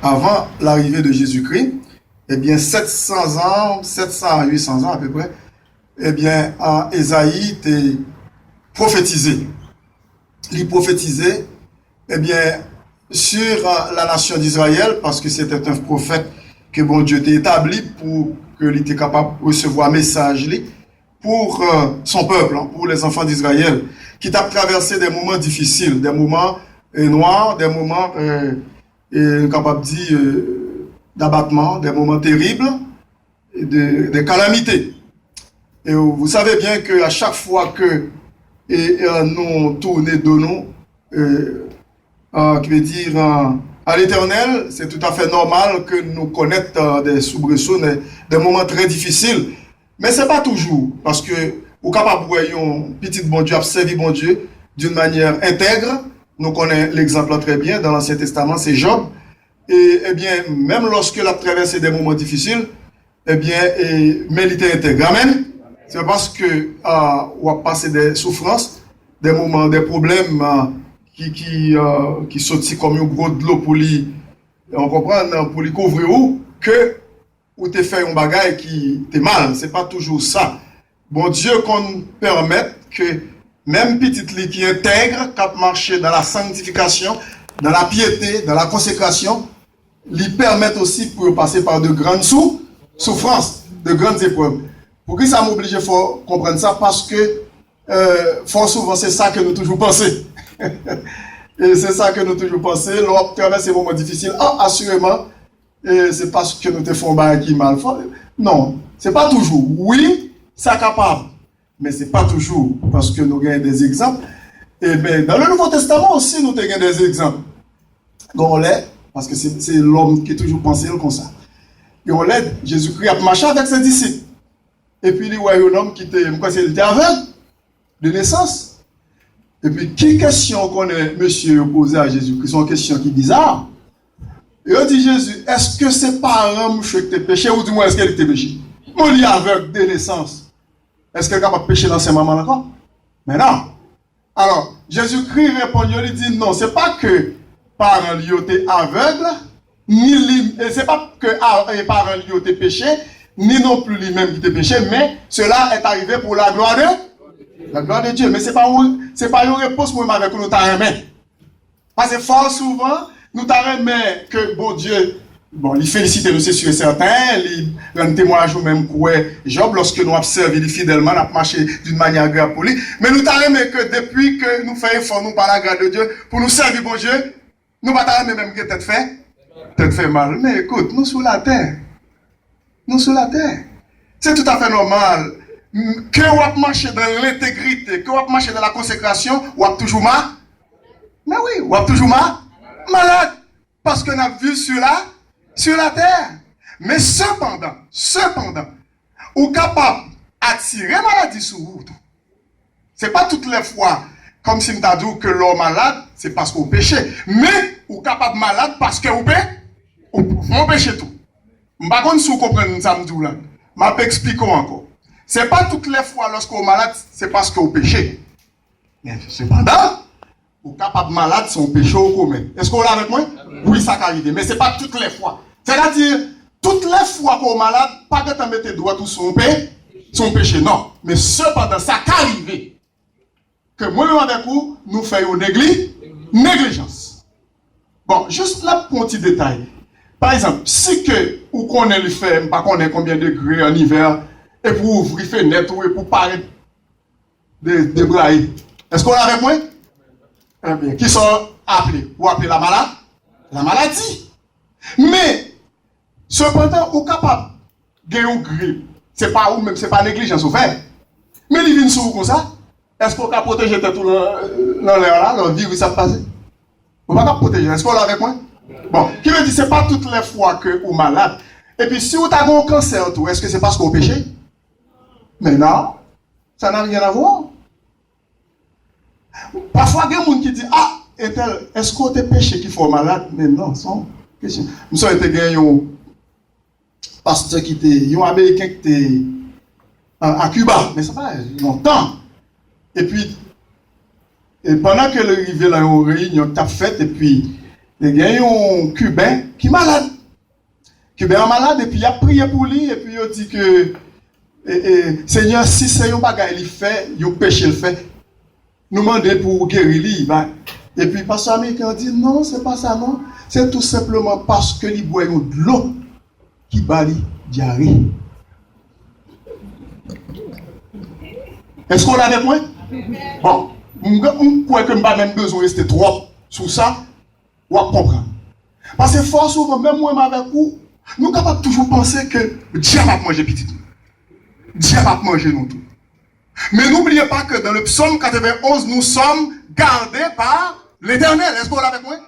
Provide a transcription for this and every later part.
avant l'arrivée de Jésus-Christ, eh bien 700 ans, 700 à 800 ans à peu près, eh bien Ésaïe était prophétisé. Il prophétisait, eh bien, sur la nation d'Israël, parce que c'était un prophète que bon Dieu était établi pour qu'il était capable de recevoir un message pour son peuple, pour les enfants d'Israël, qui t'a traversé des moments difficiles, des moments noirs, des moments, capable de dire, d'abattement, des moments terribles, de calamités. Et vous savez bien qu'à chaque fois que nous tournons de nous, qui veut dire à l'Éternel, c'est tout à fait normal que nous connaissions des soubresauts, des moments très difficiles. Mais ce n'est pas toujours, parce que au capable voyons petit bon Dieu, observer bon Dieu d'une manière intègre. Nous connaissons l'exemple très bien dans l'Ancien Testament, c'est Job. Et eh bien, même lorsqu'il a traversé des moments difficiles, eh bien, mais il était intègre. Amen. C'est parce que on a passé des souffrances, des moments, des problèmes qui sortent comme un gros de l'eau pour lui, on comprend, pour lui couvrir où, que ou te fait un bagage qui t'est mal. C'est pas toujours ça. Bon Dieu qu'on permette que même petite lit qui intègre, qui marche dans la sanctification, dans la piété, dans la consécration, lui permettent aussi pour passer par de grandes souffrances, de grandes épreuves. Pour que ça m'oblige, il faut comprendre ça parce que fort souvent c'est ça que nous toujours pensons. Et c'est ça que nous toujours pensons. Lorsqu'on traverse ces moments difficiles, assurément, c'est parce que nous te faisons un qui mal. Non, c'est pas toujours. Oui, c'est capable. Mais c'est pas toujours parce que nous avons des exemples. Et bien, dans le Nouveau Testament aussi, nous avons des exemples. Donc on l'est, parce que c'est l'homme qui est toujours pensé comme ça. Et on l'est, Jésus-Christ a marché avec ses disciples. Et puis il y a un homme qui était aveugle de naissance. Et puis, quelle question qu'on est, monsieur, posé à Jésus-Christ? C'est une question qui est bizarre. Et on dit Jésus, est-ce que c'est parents qui ont péché ou du moins est-ce qu'elle était péché? Mon lit aveugle de naissance. Est-ce qu'elle est capable de pécher dans ses mamans encore? Mais non. Alors, Jésus-Christ répond, il dit non, c'est pas que parents lui étaient aveugles, ni c'est pas que les parents lui étaient péchés, ni non plus lui-même qui était péché, mais cela est arrivé pour la gloire de Dieu. Mais c'est pas une réponse moi avec nous t'arrêter. Parce que fort souvent, nous t'arrêter que bon Dieu, bon, il félicite nous, c'est sûr et certain, il rend témoignage ou même quoi, Job, lorsque nous observons fidèlement, nous avons marché d'une manière agréable pour lui. Mais nous t'arrêter que depuis que nous faisons effort, nous par la grâce de Dieu, pour nous servir bon Dieu, nous pas t'arrêter même que peut-être fait mal. Mais écoute, nous sur la terre. Nous sur la terre. C'est tout à fait normal. Que vous marchez dans l'intégrité, que vous marchez dans la consécration, vous êtes toujours malade. Mais oui, vous êtes toujours malade. Parce qu'on a vu sur la terre. Mais cependant, vous êtes capable d'attirer maladie sur vous. Ce n'est pas toutes les fois, comme si nous avons dit que l'homme malade, c'est parce qu'on péché. Mais vous êtes capable malade parce que vous péchez tout. Je ne sais pas si vous comprenez ça. Je vais expliquer encore. Ce n'est pas toutes les fois lorsque vous êtes malade, c'est parce que vous péchez. Mais cependant, vous êtes capable malade sans péché au commun. Est-ce que vous l'avez avec moi? Oui, ça arrive. Mais ce n'est pas toutes les fois. C'est-à-dire, toutes les fois que vous êtes malade, pas que tu mettez droit tout son péché. Non. Mais cependant, ça arrive. Que moi-même avec vous, nous faisons négligence. Bon, juste là pour un petit détail. Par exemple, si que vous connaissez le fait, pas connaît combien de degrés en hiver, et pour ouvrir fenêtre ou pour parler de brailler. Est-ce qu'on l'a avec moi? Eh bien, qui sont appelés? Pour appeler la maladie. Mais, cependant, vous êtes capable de gagner une grippe. C'est pas vous même, c'est pas négligence, vous faites. Mais il vient sur vous comme ça. Est-ce qu'on peut protéger tout dans l'air là, le virus ça passe? Vous ne pouvez pas protéger. Est-ce qu'on l'a avec moi? Bon, qui veut dire, c'est pas toutes les fois que vous êtes malade. Et puis, si vous avez un cancer, est-ce que c'est parce que vous péchez? Mais non, ça n'a rien à voir. Parfois, il y a des gens qui disent, est-ce que vous péché qui faut malade? Mais non, c'est une question. Nous avons été un pasteur qui était, un Américain qui était à Cuba, mais ça fait longtemps. Et puis, pendant que le rivière là, une réunion t'a fait, et puis, Il y a un Cubain qui est malade. Cubain est malade et puis il a prié pour lui et puis il a dit que Seigneur, si c'est un bagage il fait, il péché le fait. Nous demandons pour guérir lui. Et puis pasteur américain a dit non, c'est pas ça non. C'est tout simplement parce que il boit de l'eau qui bat lui diarrhée. Est-ce qu'on l'a avec moi? Bon, je crois que je n'ai pas même besoin de rester trop sur ça. Ou à comprendre. Parce que fort souvent, même moi avec vous, nous sommes capables de toujours penser que Dieu va manger petit. Dieu va manger nous tous. Mais n'oubliez pas que dans le psaume 91, nous sommes gardés par l'Éternel. Est-ce que vous l'avez avec moi?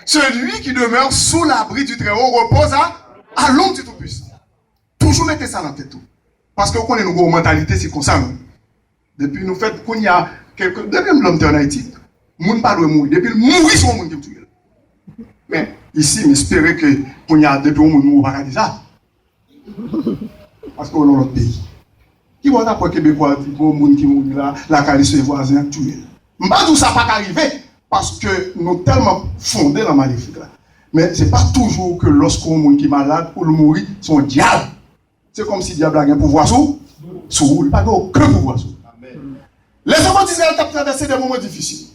Celui qui demeure sous l'abri du Très-Haut repose à l'ombre du Tout-Puissant. Toujours mettez ça dans la tête. Parce que vous connaissez nos mentalités, c'est comme ça. Depuis nous faisons qu'on y a quelques. Depuis l'homme en Haïti, nous ne parlons pas de mourir. Depuis le mourir, c'est le monde qui tue. Mais ici, j'espère que qu'on y a depuis nous ne va pas dire ça. Parce qu'on est dans notre pays. Qui va t'apprendre Québécois, pour le monde qui mourit là, la caresse ses voisins, tuer. Je ne pas tout ça pas arriver parce que nous sommes tellement fondés dans la maléfique là. Mais ce n'est pas toujours que lorsqu'on monde qui est malade ou le mourir, c'est un diable. C'est comme si le diable a un pouvoir sur vous, il n'a pas aucun pouvoir sur vous. Les enfants d'Israël ont traversé des moments difficiles.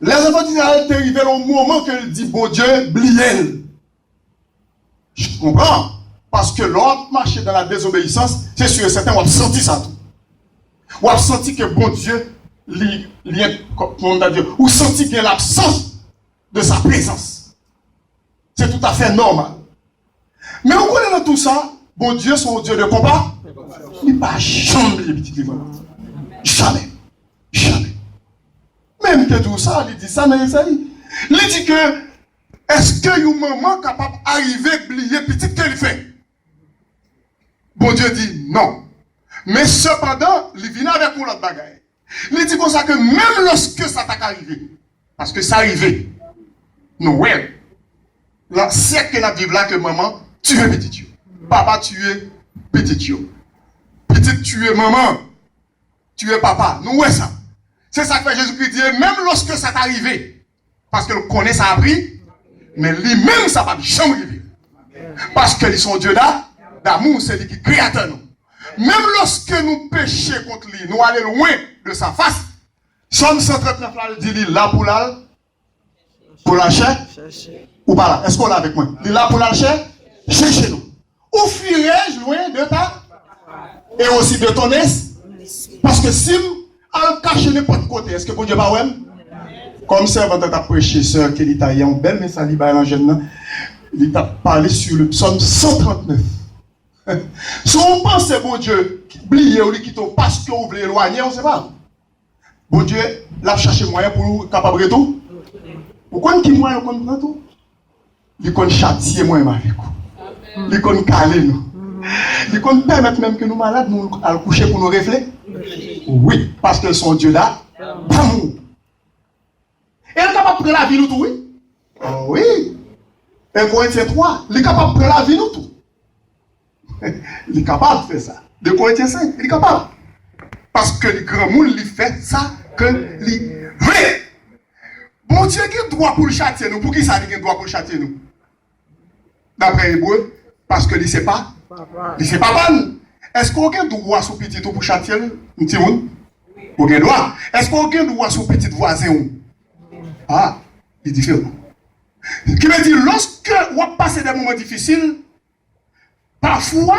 Les enfants d'Israël sont arrivés au moment qu'il dit bon Dieu, bliel. Je comprends. Parce que l'autre marché dans la désobéissance, c'est sûr et certain, on a senti ça tout. On a senti que bon Dieu, ou senti qu'il y a l'absence de sa présence. C'est tout à fait normal. Mais on connaît dans tout ça, bon Dieu, son Dieu de combat, il n'est pas jamais les petits livres. Jamais. Jamais. Même que tout ça, il dit ça dans Isaïe. Il dit que, est-ce que une maman capable d'arriver à oublier petite qu'elle fait? Bon Dieu dit non. Mais cependant, il vient avec nous l'autre bagaille. Il dit comme ça que même lorsque ça t'a arrivé, parce que ça arrivé, non, ouais. Là, c'est que la Bible là que maman tue petit Dieu. Papa tue petit Dieu. Petit tue maman. Tue papa. Nous, ouais ça. C'est ça que Jésus-Christ dit, même lorsque ça t'est arrivé, parce que le connaît ça a pris, mais lui-même ça va jamais arriver. Parce qu'ils sont Dieu d'amour, c'est lui qui est créateur nous. Même lorsque nous péchons contre lui, nous allons loin de sa face. Somme 139 là, il dit là pour la chair, ou pas là. Est-ce qu'on l'a avec moi? Il est là pour la chair, cherchez nous. Où fuirai-je loin de ta et aussi de ton esprit? Parce que si on cache n'importe côté, est-ce que bon Dieu va ouais? Comme servant t'a prêché, sœur Kelly Taïa, un bel message en jeune, il t'a parlé sur le psaume 139. Si on pense que bon Dieu, oubliez ou quitte parce que vous voulez éloigner, on ne sait pas. Bon Dieu, l'a cherché moyen pour capable de tout. Vous connaissez qui moyen pour prendre tout? Il connaît châtier moyen avec vous. Il connaît caler nous. Il connaît permettre même que nous malades nous allons coucher pour nous réfléchir. Oui, parce qu'ils sont Dieu là, d'amour. Et il est capable de prendre la vie nous tout, oui. Oh oui. 1 Corinthiens 3, il est capable de prendre la vie nous tout. Il est capable de faire ça. 2 Corinthiens 5, il est capable. Parce que le grand monde, il fait ça que lui. Oui! Bon Dieu, qui a droit pour le châtier nous? Pour qui ça, il a droit pour le châtier nous? D'après Hébreu, parce que il ne sait pas. Il ne sait pas pas nous. Est-ce qu'on a droit sur petit pour châtier un petit monde? On a droit. Est-ce qu'on a droit sur petit voisin? Ah, il est différent. Qui veut dire, lorsque on passe des moments difficiles, parfois,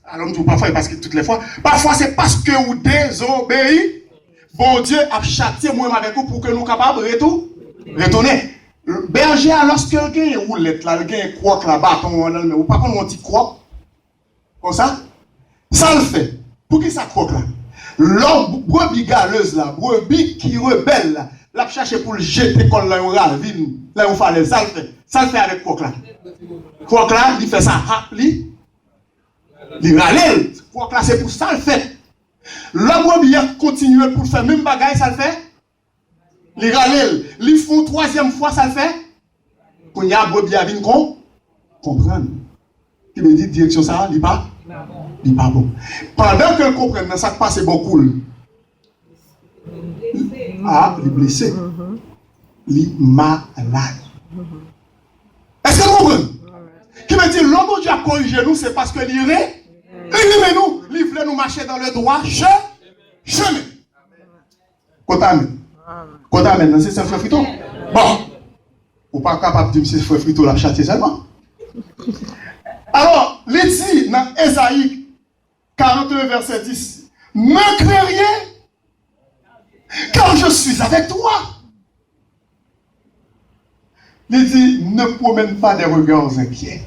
alors nous parfois parce que toutes les fois, parfois c'est parce que vous désobéissez, bon Dieu a châtié moi avec vous pour que nous soyons capables de retourner. Berger, lorsque il y a une roulette, il y a un croc là, bâton, mais ou pas comme un petit croc, comme ça, ça le fait. Pour qui ça croque là? L'homme, brebis galeuse là, brebis qui rebelle là, l'a cherché pour le jeter comme là, on ravine, là, on fallait, ça le fait. Ça le fait avec croc là. Croc là, il fait ça, il râle. Croc là, c'est pour ça le fait. L'homme brebis continue pour faire même bagaille, ça le fait. Les râle, ils font troisième fois, ça le fait. Quand il y a brebis à venir comprendre. Qui me dit direction ça, il pas. Il pas bon. Pendant que comprenne, ça passe beaucoup. Ah, il est blessé. Il est malade. Qui veut dire, l'homme Dieu a corrigé nous, c'est parce que l'iré, il nous, il voulait nous marcher dans le droit chemin. Côté amen. Côté amen, c'est frère Frito. Bon, ou pas capable de dire c'est frère Frito la châtier seulement. Alors, il dit dans Ésaïe 41, verset 10, ne crains rien, car je suis avec toi. Il dit, ne promène pas des regards inquiets,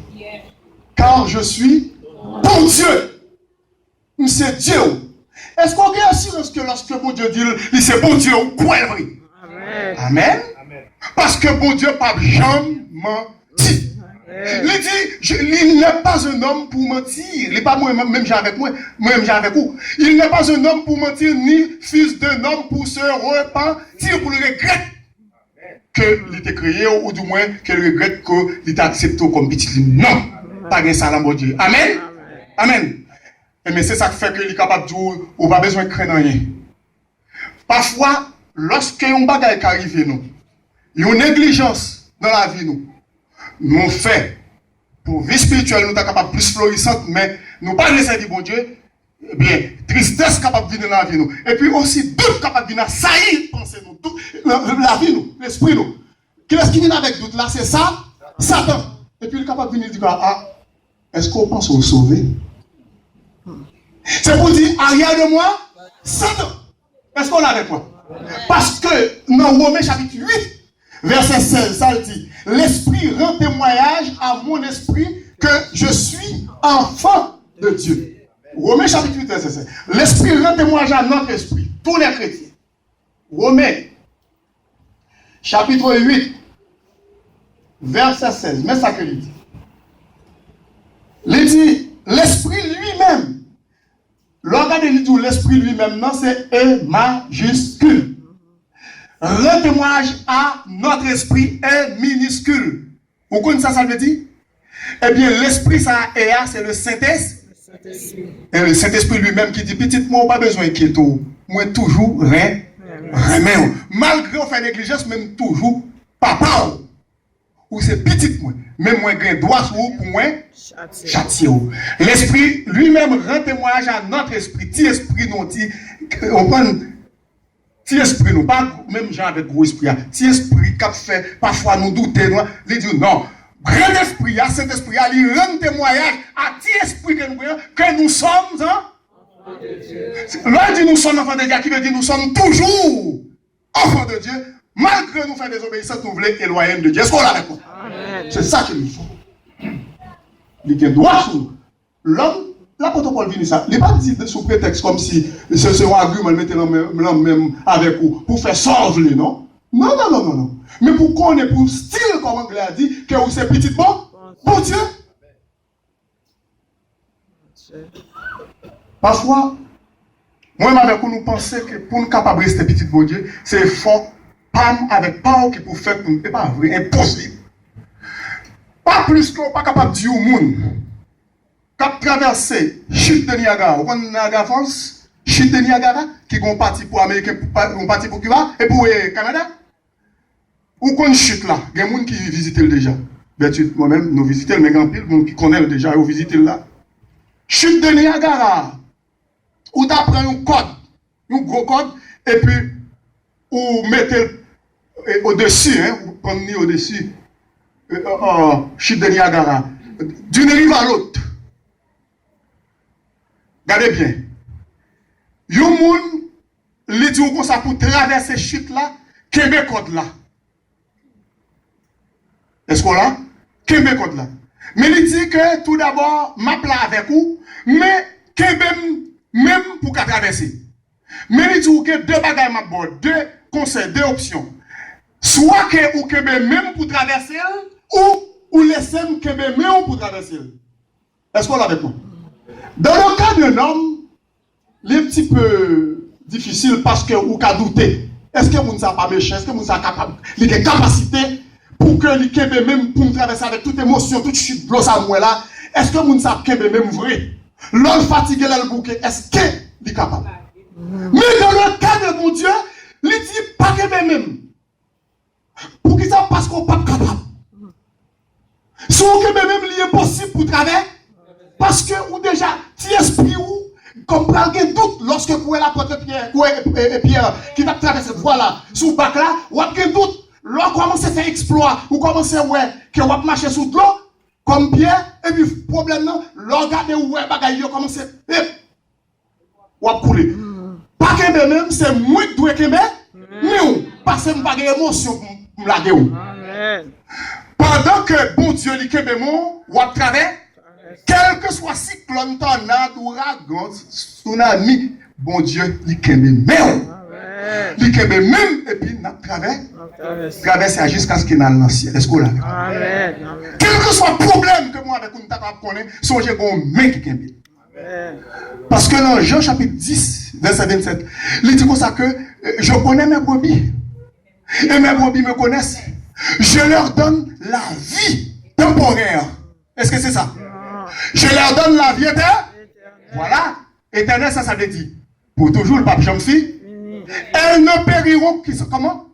car je suis ton Dieu. C'est Dieu. Est-ce qu'on a assurance que lorsque mon Dieu dit, c'est bon Dieu, quoi vrai? Amen. Parce que bon Dieu n'a jamais menti. Il dit, il n'est pas un homme pour mentir. Il n'est pas moi-même j'ai avec moi-même j'ai avec vous. Il n'est pas un homme pour mentir, ni fils d'un homme pour se repentir, pour le regret qu'il était créé, ou du moins qu'il regrette qu'il était accepté comme petit. Non, pas de ça, mon Dieu. Amen. Amen. Mais c'est ça qui fait qu'il est capable de dire, on n'a pas besoin de craindre rien. Parfois, lorsque un bagage arrive, nous, il y a une négligence dans la vie, nous fait, pour vie spirituelle, nous sommes capables plus florissante, mais nous ne pas laisser dire, bon Dieu, eh bien, tristesse capable de venir dans la vie, nous. Et puis aussi, doute capable de venir saillir, penser nous, la vie, nous, l'esprit, nous. Qu'est-ce qui vient avec doute là? C'est ça, Satan. Et puis il est capable de venir dire, ah, est-ce qu'on pense au sauver? C'est pour dire, arrière de moi, Satan. Est-ce qu'on l'a avec moi? Parce que dans Romains chapitre 8, verset 16, ça le dit, l'Esprit rend témoignage à mon esprit que je suis enfant de Dieu. Romains chapitre 8, verset 16. L'Esprit rend témoignage à notre esprit, tous les chrétiens. Romains chapitre 8, verset 16. Mais ça que il dit. Il dit, l'Esprit lui-même. L'organe de tout l'esprit lui-même, non, c'est E majuscule. Le témoignage à notre esprit est minuscule. Vous connaissez ça, ça veut dire? Eh bien, l'esprit, ça c'est le Saint-Esprit. Et le Saint-Esprit lui-même qui dit, petit, moi, pas besoin d'inquiéter. Moi, toujours, rien. Malgré on fait négligence, même toujours, papa. Ou c'est petit, moi. Même moi, j'ai droit sur vous pour moi, châtier. L'esprit lui-même rend témoignage à notre esprit. Petit esprit, non, on prend. Petit esprit, nous, pas même gens avec gros esprit. Petit esprit qui fait parfois nous douter, nous, il dit non. Grand esprit, cet esprit, il rend témoignage à petit esprit que nous sommes, hein? L'un dit nous sommes enfants de Dieu, qui veut dire nous sommes toujours enfants de Dieu. Malgré nous faire des obéissances, nous voulons éloigner de Dieu. Est-ce qu'on l'a avec moi? C'est ça qu'il nous faut. Il y a droit sur nous. L'homme, l'apôtre Paul vient ça. Il n'est pas dit sous prétexte comme si ce un argument le mettait l'homme même avec vous pour faire sauver, non? Non. Mais pour qu'on ait pour style, comme l'anglais a dit, que vous c'est petit bon Dieu. Parfois, moi-même avec vous, nous pensons que pour nous capables de rester petit bon Dieu, c'est fort. Avec power qui pour faire c'est pas vrai, impossible. Pas plus qu'on pas capable de dire au monde. Cap traverser chute de Niagara, vous connaissez Niagara Falls, chute de Niagara, qui est parti pour Amérique, un parti pour Cuba et pour Canada. Où qu'on chute là, il y a des gens qui visitent déjà. Moi-même, nous visitons, mais il y a des gens qui connaissent déjà et visitent là. Chute de Niagara, où tu apprends un code, un gros code, et puis, ou mettez au-dessus, hein, vous prenez au-dessus, chute de Niagara, d'une rive à l'autre. Regardez bien. Il y a des gens qui disent comme ça pour traverser chute là, Québec code là. Est-ce qu'on l'a? Québec code là. Mais il dit que tout d'abord, map là avec vous, mais Québec même pour traverser. Mais il dit que deux bagages map board, deux conseils, deux options. Soit que ou Québec même pour traverser, ou laisser Québec même pour traverser. Est-ce qu'on l'a avec moi? Dans le cas d'un homme, il est un petit peu difficile parce que vous avez douté. Est-ce que vous ne savez pas méchant? Est-ce que vous avez capable, il a capacité pour que le Québec même pour traverser avec toute émotion, toute chute de à moi là? Est-ce que vous ne savez Québec même vrai? L'homme fatigué là le bouquet, est-ce qu'il est capable? Mais dans le cas de mon Dieu, il dit pas Québec même. Pour qui ça? Parce qu'on n'est pas capable. Si vous avez même lié possible pour travailler, parce que ou déjà, si esprit ou, comme prendre un doute lorsque vous avez l'apôtre Pierre, Pierre qui t'a traversé cette voie-là, sous le bac là, vous avez un doute. Lorsque vous commencez à faire exploit, vous commencez à voir que vous marchez sous l'eau, comme Pierre, et puis problème non, regardez où est bagaille, vous commencez à couler. Pas que même, c'est moi qui dois aimer, mais parce que je n'ai pas d'émotion pour me laguer. Pendant que bon Dieu lui kembe mon, ou à travers, quel que soit cyclone, tornade, ouragan, tsunami, bon Dieu lui kembe même. Lui kembe même, et puis n'a travers, traverser jusqu'à ce qu'il n'aille dans le ciel. Est-ce qu'on l'a? Quel que soit le problème que moi avec nous t'avons connaît, songez qu'on met qui kembe. Parce que dans Jean chapitre 10, verset 27, il dit comme ça que je connais mes brebis. Et mes brebis me connaissent. Je leur donne la vie temporaire. Est-ce que c'est ça? Je leur donne la vie éternelle. Voilà. Éternel, ça veut dire. Pour toujours, le pape Jean-Fille. Elles ne périront, comment?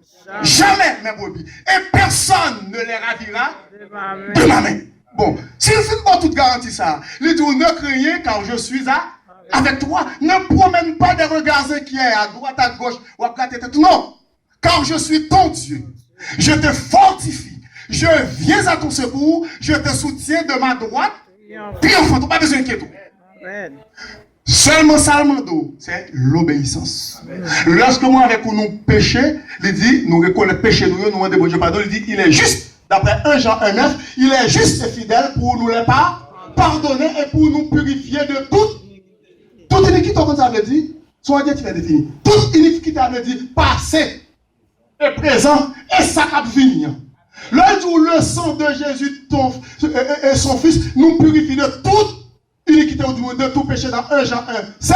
Jamais, mes brebis. Et personne ne les ravira de ma main. Bon, s'il fait pas toute garantie ça, il dit ne craignez car je suis avec toi. Ne promène pas des regards inquiets à droite, à gauche, ou à droite, non. Car je suis ton Dieu. Je te fortifie. Je viens à ton secours. Je te soutiens de ma droite. Triomphant, tu n'as pas besoin d'inquiétude. Seulement Salmando, c'est l'obéissance. Lorsque moi avec nous péchons, il dit, nous reconnaissons péché, nous demandons Dieu pardon, il dit, il est juste. D'après 1 Jean 1,9, il est juste et fidèle pour nous les pardonner et pour nous purifier de toute iniquité, comme ça veut dire, son adjectif est défini. Toute iniquité veut dire passé et présent et ça va venir. Le sang de Jésus et son Fils nous purifie de toute iniquité ou de tout péché dans 1 Jean 1,7.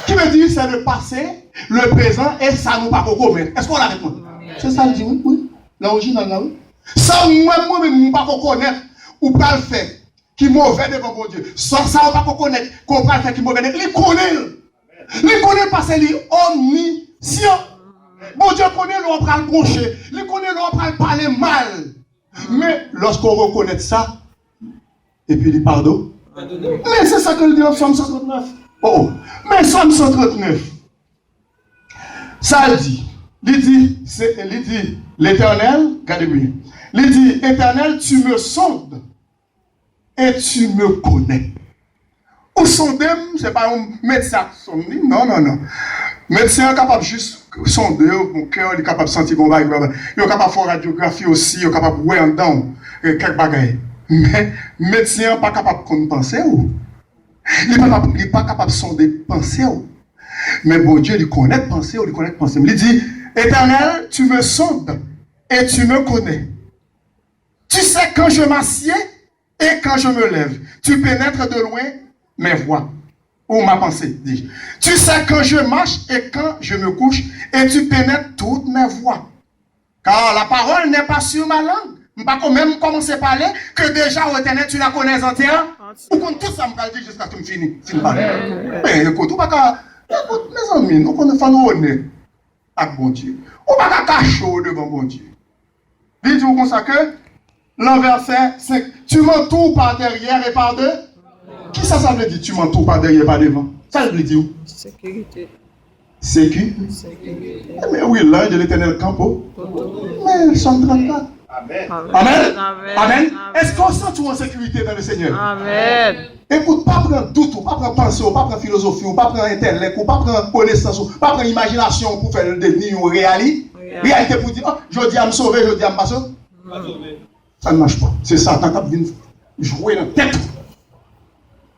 Qui veut dire c'est le passé, le présent et ça nous pas commettre. Est-ce qu'on l'a avec moi? C'est ça le dit, oui. L'original là, oui. Ça, moi-même, je ne peux pas connaître ou pas le faire qui est mauvais devant mon Dieu. Ça, on ne peut pas connaître qu'on peut le faire qui est mauvais. Il connaît parce qu'il est omniscient. Bon Dieu connaît, l'on va le broncher. Il connaît, l'on va le parler mal. Mais lorsqu'on reconnaît ça, et puis il pardonne. Mais c'est ça que le dit en Psaume 139. Oh, mais Psaume 139, ça dit. Il dit, l'Éternel, regardez bien. Il dit, Éternel, tu me sondes et tu me connais. Ou sonder, ce n'est pas un médecin qui sonde. Non. Médecin est capable juste de sonder, mon cœur, il est capable de sentir qu'on va. Il est capable de faire radiographie aussi, il est capable de voir en dedans quelques bagailles. Mais médecin n'est pas capable de penser. Il n'est pas capable de sonder penser. Mais bon Dieu, il connaît penser, Il dit, Éternel, tu me sondes et tu me connais. Tu sais quand je m'assieds et quand je me lève. Tu pénètres de loin mes voies ou ma pensée, dis-je. Tu sais quand je marche et quand je me couche et tu pénètres toutes mes voies. Car la parole n'est pas sur ma langue. Je ne peux pas même commencer à parler que déjà au Éternel tu la connais entière. Ou qu'on tout ça me dire jusqu'à ce que je finisse parler. Mais écoute, ou pas écoute, mes amis, nous connaissons nous honnêtes avec bon Dieu. Ou pas cacher devant bon Dieu. Dites-vous comme ça que l'enverset 5, tu m'entoures par derrière et par devant. Qui ça veut dire tu m'entoures par derrière et par devant? Ça veut dire où? Sécurité. Mais oui, l'ange de l'Éternel campo. Mais Somme 34. Amen. Est-ce qu'on sent tout en sécurité dans le Seigneur? Amen. Écoute, pas prendre doute, pas prendre pensée, pas prendre philosophie, pas prendre intellect, pas prendre connaissance, pas prendre imagination pour faire le devenir ou réalité pour dire, oh, je dis à me sauver, je dis à me passer. Ça ne marche pas. C'est Satan qui vient jouer dans la tête.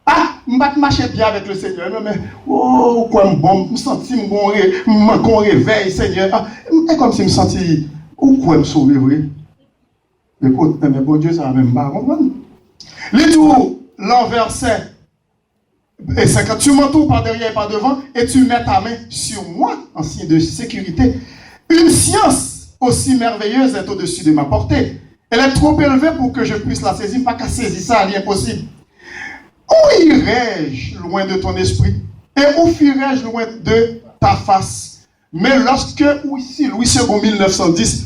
Ah, je vais marcher bien avec le Seigneur. Mais, oh, quoi, bon, je me sens bon réveil, Seigneur. C'est comme si je me sentais, ou quoi, me sauver, oui. Écoute, mais bon Dieu, ça va même pas comprendre. Les tout, l'enverset. Et c'est quand tu m'entoures par derrière et par devant, et tu mets ta main sur moi, en signe de sécurité. Une science aussi merveilleuse est au-dessus de ma portée. Elle est trop élevée pour que je puisse la saisir, pas qu'à saisir ça, elle est impossible. Où irai-je loin de ton esprit? Et où fuirai-je loin de ta face? Mais lorsque, ici, Louis II 1910,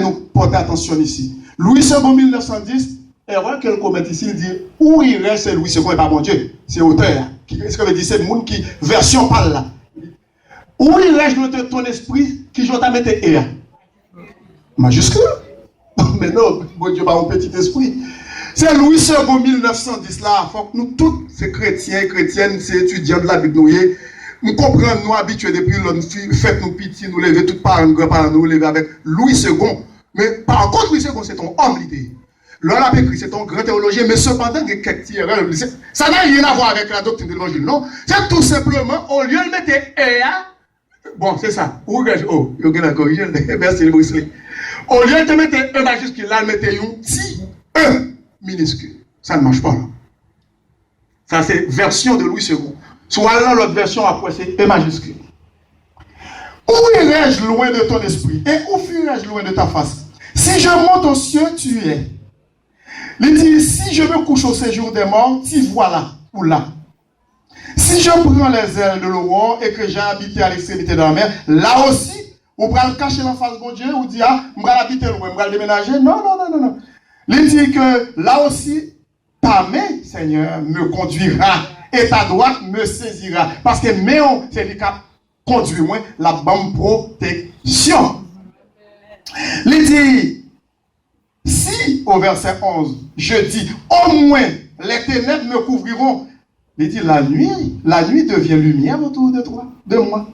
nous portez attention ici. Louis II 1910, erreur qu'elle commet ici, il dit, où il reste, c'est Louis II et pas mon Dieu. C'est auteur. Qu'est-ce que veut dire? C'est le monde qui, version parle là. Où il reste ton esprit, qui j'en t'a mis et majuscule. Mais non, bon Dieu, pas un petit esprit. C'est Louis II 1910 là. Faut que nous tous, ces chrétiens et chrétiennes, ces étudiants de la Bible, nous comprenons, nous habitués depuis l'autre, faites nous pitié, nous lever toutes parents, grands-parents, nous lever avec Louis II. Mais par contre, Louis II, c'est ton homme l'idée. L'homme a écrit, c'est ton grand théologien, mais cependant, il y a quelques erreurs. Ça n'a rien à voir avec la doctrine de l'évangile, non? C'est tout simplement, au lieu de mettre EA, bon, c'est ça. Oh, il a corrigé, merci Louis II. Au lieu de mettre E majuscule, là, mettez un petit E minuscule. Ça ne marche pas là. Ça, c'est version de Louis II. Soit là, l'autre version, après, c'est E majuscule. Où irai-je loin de ton esprit? Et où fuirai-je loin de ta face? Si je monte aux cieux, tu es. Il dit, si je me couche au séjour des morts, t'y voilà ou là. Si je prends les ailes de l'aurore et que j'ai habité à l'extrémité de la mer, là aussi, on va le cacher en face de Dieu, ou dit, ah, je vais habiter loin, je vais déménager. Non. Il dit que là aussi, ta main, Seigneur, me conduira et ta droite me saisira. Parce que mais c'est lui qui conduit moi la bonne protection. Il dit, si au verset 11, je dis, au moins les ténèbres me couvriront. Il dit, la nuit devient lumière autour de toi, de moi.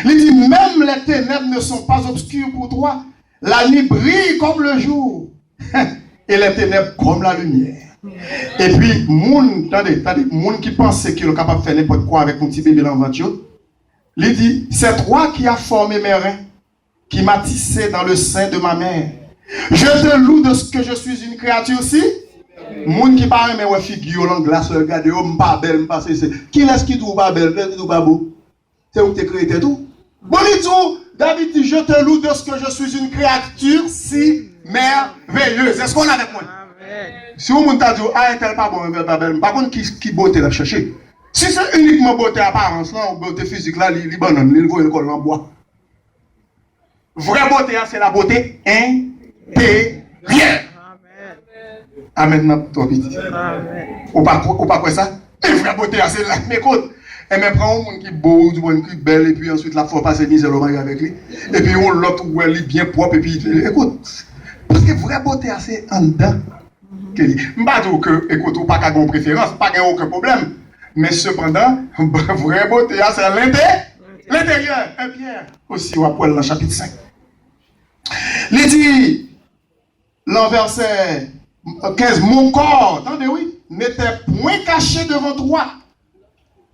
Il dit, même les ténèbres ne sont pas obscures pour toi. La nuit brille comme le jour. Et les ténèbres comme la lumière. Et puis, attendez, moun qui pensait qu'il est capable de faire n'importe quoi avec mon petit bébé dans le ventre, il dit, c'est toi qui as formé mes reins, qui m'as tissé dans le sein de ma mère. Je te loue de ce que je suis une créature aussi. Moun qui parle, mais ouais, figure, l'on glace, regardez, oh, m'pas belle, m'pas c'est. Qui est-ce qui trouve pas belle, qui trouve pas beau? C'est où tu créé tout? Bon, il dit, David dit, je te loue de ce que je suis une créature si merveilleuse. Est-ce qu'on est avec moi? Si vous m'avez dit, ah, elle n'est pas bon, elle n'est pas belle. Par contre, qui beauté la chercher? Si c'est uniquement beauté apparence, là, beauté physique, là, il banane, il voit l'école en bois. Vraie beauté, c'est la beauté intérieure. Amen, toi, petit. Ou pas quoi ça? Et vraie beauté, c'est là. Mais écoute, elle me prend un monde qui est beau, du monde qui est belle, et puis ensuite, la faut passer misère au mari avec lui. Et puis, on l'autre, où elle est bien propre, et puis, écoute, parce que vraie beauté, c'est en dedans. Je ne dis pas que, écoute, ou pas qu'à une préférence, pas qu'il n'y a aucun problème. Mais cependant, vraie beauté, c'est l'intérieur. Et Pierre, aussi, on va prendre dans le chapitre 5. Il dit, dans verset 15, mon corps, attendez, oui, n'était point caché devant toi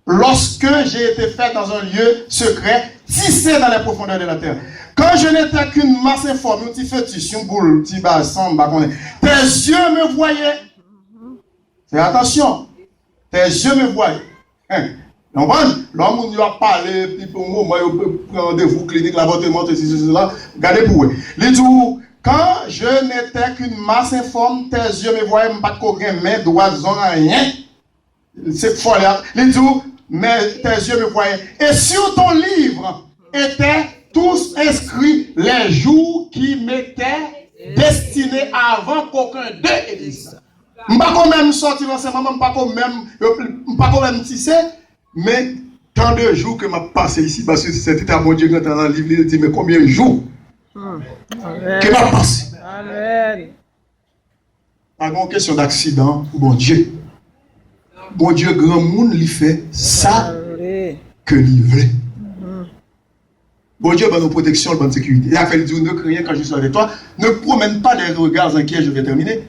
lorsque j'ai été fait dans un lieu secret, tissé dans les profondeurs de la terre. Quand je n'étais qu'une masse informe, un petit fétiche, une boule, un petit bassin, tes yeux me voyaient. Fais attention, tes yeux me voyaient. L'homme où il a parlé, puis pour moi, il peut prendre rendez-vous clinique, l'avortement, ceci, cela. Regardez pour eux. Il dit, quand je n'étais qu'une masse informe, tes yeux me voyaient, je pas de main, doigts, rien. C'est folle. Il dit, mais tes yeux me voyaient. Et sur ton livre étaient tous inscrits les jours qui m'étaient destinés avant qu'aucun d'eux existe. Je ne peux pas quand même sortir l'enseignement, je ne peux pas quand même tisser, mais tant de jours que je passé ici, parce que c'était à mon Dieu quand dans le livre, il dit, mais combien de jours que je passé? Amen. Pas une question d'accident, bon Dieu. Bon Dieu, grand monde, il fait ça que il veut. Bon Dieu, bonne protection, bonne sécurité. Il a fait dire, ne crains rien quand je suis avec toi. Ne promène pas des regards inquiets, je vais terminer.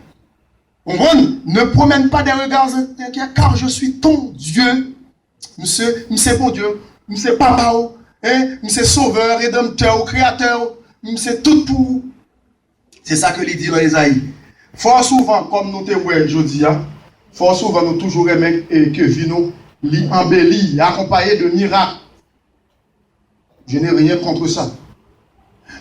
Ne promène pas des regards inquiets, car je suis ton Dieu. Monsieur bon Dieu. Monsieur papa, monsieur sauveur, rédempteur, créateur. Monsieur tout pour vous. C'est ça que il dit dans Isaïe. Fort souvent, comme nous te voyons aujourd'hui, fort souvent, nous toujours aimons que vino embelli, accompagné de miracles. Je n'ai rien contre ça.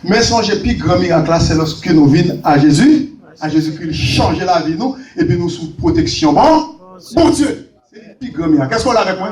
Mais songez, plus grand miracle, c'est lorsque nous venons à Jésus-Christ, changer la vie, nous, et puis nous sous protection. Bon Dieu, c'est le plus grand miracle. Qu'est-ce qu'on a avec moi?